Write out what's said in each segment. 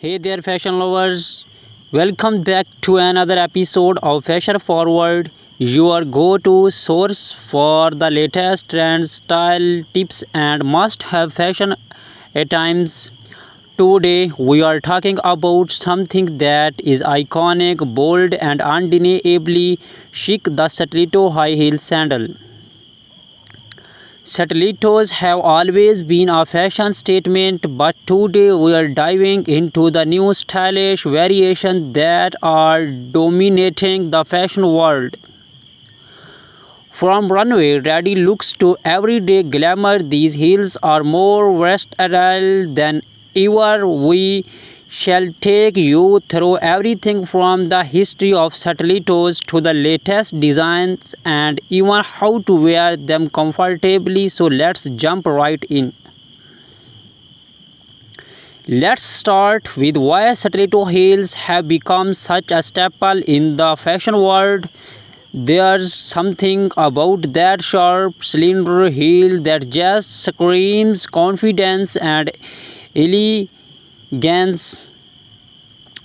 Hey there, fashion lovers. Welcome back to another episode of Fashion Forward, your go to source for the latest trends, style, tips, and must have fashion at times. Today, we are talking about something that is iconic, bold, and undeniably chic, the stiletto high heel sandal. Stilettos have always been a fashion statement, but today we are diving into the new stylish variations that are dominating the fashion world. From runway ready looks to everyday glamour, these heels are more versatile than ever. We shall take you through everything from the history of stilettos to the latest designs and even how to wear them comfortably. So let's jump right in. Let's start with why stiletto heels have become such a staple in the fashion world. There's something about that sharp cylinder heel that just screams confidence and elegance.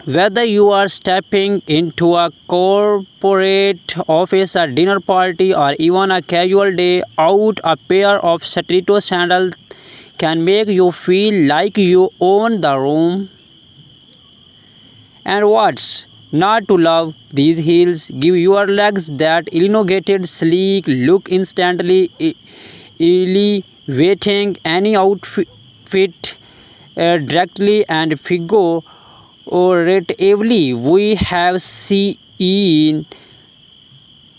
Whether you are stepping into a corporate office, a dinner party, or even a casual day out, a pair of stiletto sandals can make you feel like you own the room. And what's not to love? These heels give your legs that elongated, sleek look, instantly elevating any outfit directly and figuratively. We have seen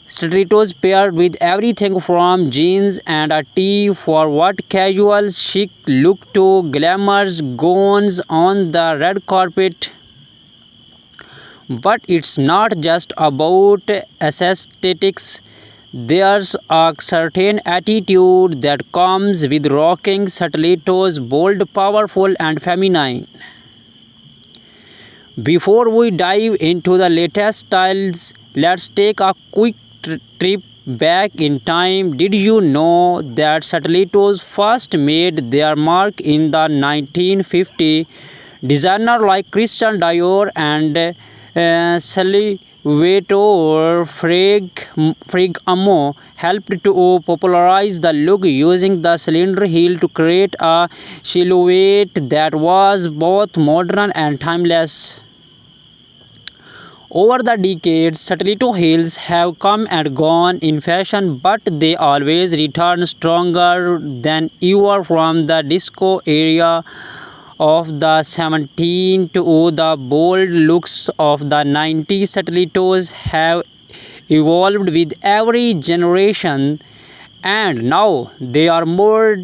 stilettos paired with everything from jeans and a tee for what casual chic look to glamorous gowns on the red carpet. But it's not just about aesthetics. There's a certain attitude that comes with rocking stilettos, bold, powerful, and feminine. Before we dive into the latest styles, let's take a quick trip back in time. Did you know that stilettos first made their mark in the 1950s? Designers like Christian Dior and Salvatore Ferragamo helped to popularize the look using the cylinder heel to create a silhouette that was both modern and timeless. Over the decades, stiletto heels have come and gone in fashion, but they always return stronger than ever. From the disco era of the 17th to the bold looks of the 90s. Stilettos have evolved with every generation, and now they are more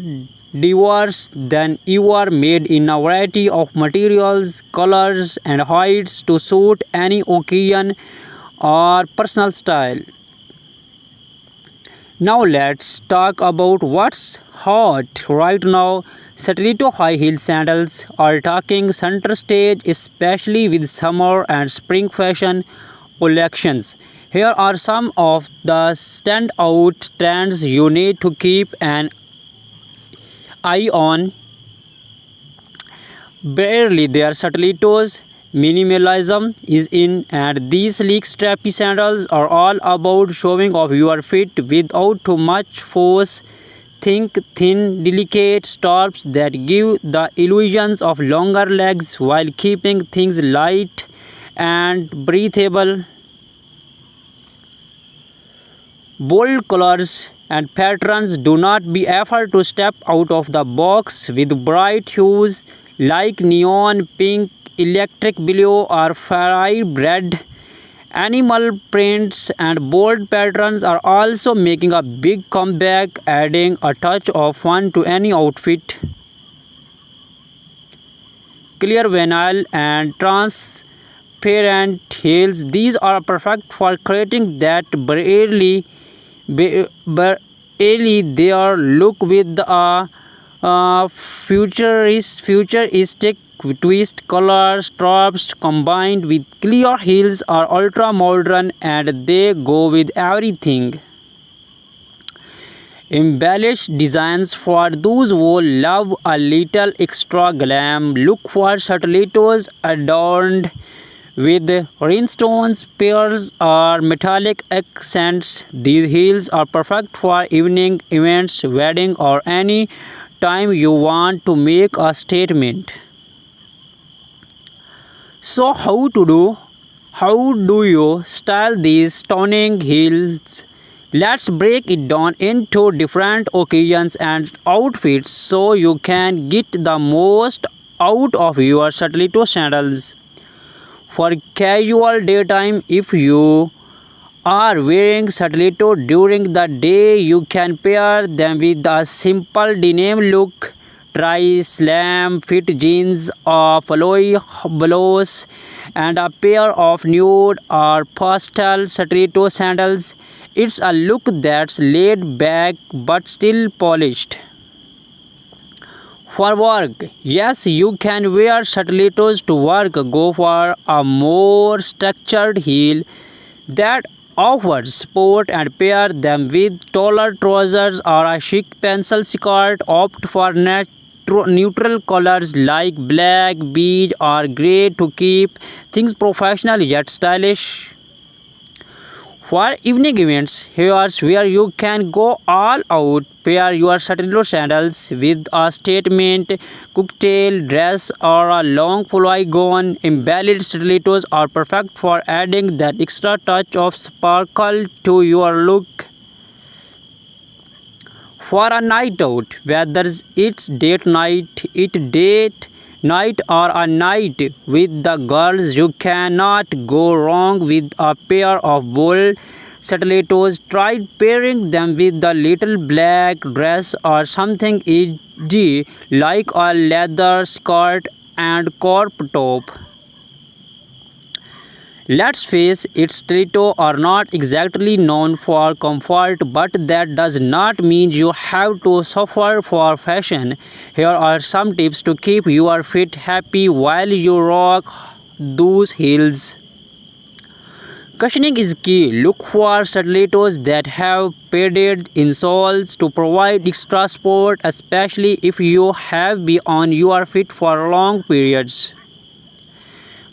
diverse than ever, made in a variety of materials, colors, and heights to suit any occasion or personal style. Now let's talk about what's hot right now. Stiletto high heel sandals are taking center stage, especially with summer and spring fashion collections. Here are some of the standout trends you need to keep an eye on. Barely their stilettos. Minimalism is in, and these sleek strappy sandals are all about showing off your feet without too much force. Think thin, delicate straps that give the illusions of longer legs while keeping things light and breathable. Bold colors and patterns. Do not be afraid to step out of the box with bright hues like neon pink, electric blue, or fiery red. Animal prints and bold patterns are also making a big comeback, adding a touch of fun to any outfit. Clear vinyl and transparent heels. These are perfect for creating that barely their look with a futuristic twist. Color straps combined with clear heels are ultra modern and they go with everything. Embellish designs for those who love a little extra glam. Look for stilettos adorned with rhinestones, pearls, or metallic accents. These heels are perfect for evening events, wedding, or any time you want to make a statement. So how do you style these stunning heels? Let's break it down into different occasions and outfits so you can get the most out of your stiletto sandals. For casual daytime, if you are wearing stiletto during the day, you can pair them with a simple denim look. Try slam fit jeans, a flowy blouse, and a pair of nude or pastel stiletto sandals. It's a look that's laid back but still polished. For work, yes, you can wear stilettos to work. Go for a more structured heel that offers support and pair them with taller trousers or a chic pencil skirt. Opt for neutral colors like black, beige, or gray to keep things professional yet stylish. For evening events, here's where you can go all out. Pair your stiletto sandals with a statement cocktail dress or a long flowy gown. Embellished stilettos are perfect for adding that extra touch of sparkle to your look. For a night out, whether it's date night or a night with the girls, you cannot go wrong with a pair of bold stilettos. Try pairing them with a little black dress or something easy like a leather skirt and crop top. Let's face it, stilettos are not exactly known for comfort, but that does not mean you have to suffer for fashion. Here are some tips to keep your feet happy while you rock those heels. Cushioning is key. Look for stilettos that have padded insoles to provide extra support, especially if you have been on your feet for long periods.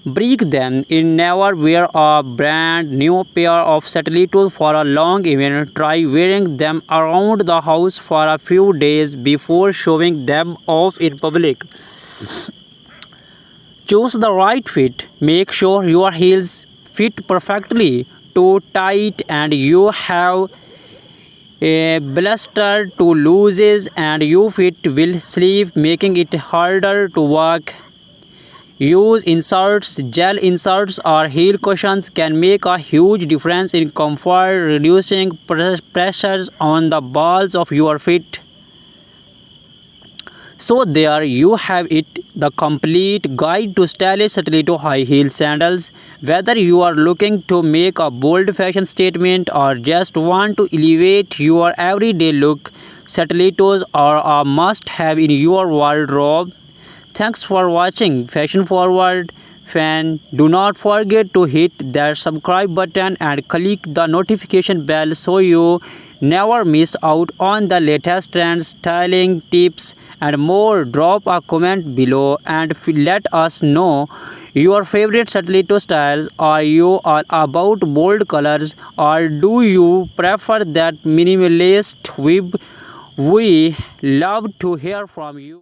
Break them in. Never wear a brand new pair of stilettos for a long event. Try wearing them around the house for a few days before showing them off in public. Choose the right fit. Make sure your heels fit perfectly. Too tight and you have a blister, too loose and your feet will slip, making it harder to walk. Use inserts. Gel inserts or heel cushions can make a huge difference in comfort, reducing pressures on the balls of your feet. So there you have it, the complete guide to stylish stiletto high heel sandals. Whether you are looking to make a bold fashion statement or just want to elevate your everyday look, stilettos are a must-have in your wardrobe. Thanks for watching Fashion Forward fan. Do not forget to hit that subscribe button and click the notification bell so you never miss out on the latest trends, styling tips and more. Drop a comment below and let us know your favorite stiletto styles. Are you all about bold colors or do you prefer that minimalist web? We love to hear from you.